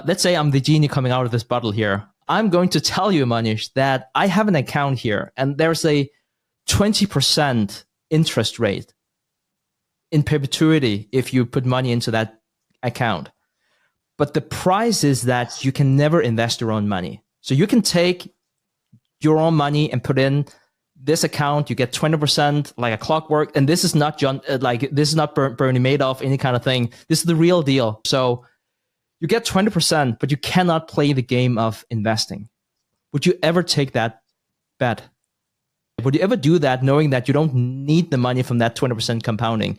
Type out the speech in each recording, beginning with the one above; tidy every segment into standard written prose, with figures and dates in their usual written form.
Let's say I'm the genie coming out of this bottle here. I'm going to tell you, Manish, that I have an account here and there's a 20% interest rate in perpetuity if you put money into that account. But the price is that you can never invest your own money. So you can take your own money and put in this account, you get 20% like a clockwork. And this is not this is not Bernie Madoff, any kind of thing. This is the real deal. So you get 20%, but you cannot play the game of investing. Would you ever take that bet? Would you ever do that knowing that you don't need the money from that 20% compounding,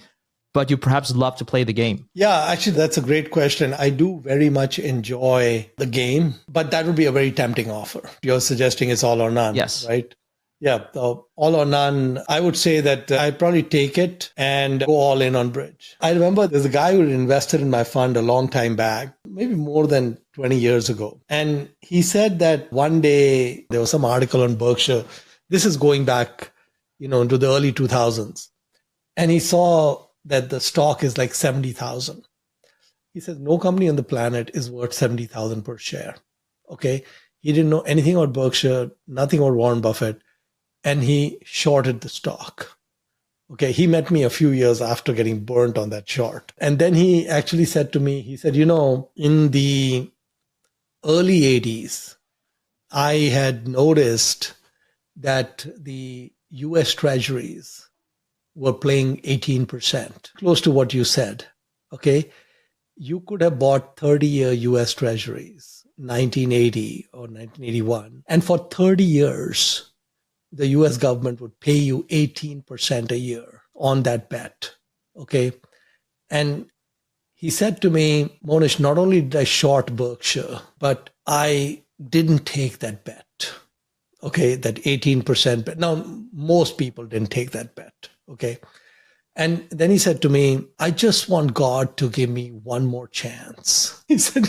but you perhaps love to play the game? Yeah, actually, that's a great question. I do very much enjoy the game, but that would be a very tempting offer. You're suggesting it's all or none, yes, right? Yeah, all or none. I would say that I'd probably take it and go all in on bridge. I remember there's a guy who invested in my fund a long time back, maybe more than 20 years ago. And he said that one day there was some article on Berkshire. This is going back, into the early 2000s. And he saw that the stock is like 70,000. He says, no company on the planet is worth 70,000 per share. Okay. He didn't know anything about Berkshire, nothing about Warren Buffett. And he shorted the stock. Okay. He met me a few years after getting burnt on that short. And then he actually said to me, he said, in the early 80s, I had noticed that the US treasuries were playing 18%, close to what you said. Okay. You could have bought 30-year US treasuries, 1980 or 1981. And for 30 years, the US government would pay you 18% a year on that bet. Okay. And he said to me, Monish, not only did I short Berkshire, but I didn't take that bet. Okay. That 18% bet. Now, most people didn't take that bet. Okay. And then he said to me, I just want God to give me one more chance. He said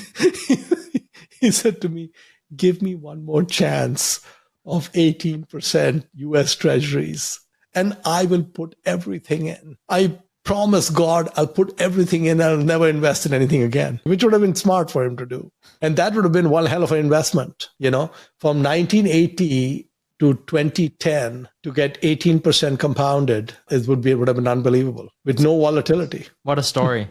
to me, give me one more chance of 18% US treasuries, and I will put everything in. I promise God I'll put everything in. I'll never invest in anything again, which would have been smart for him to do. And that would have been one hell of an investment, from 1980 to 2010 to get 18% compounded. It would have been unbelievable with no volatility. What a story.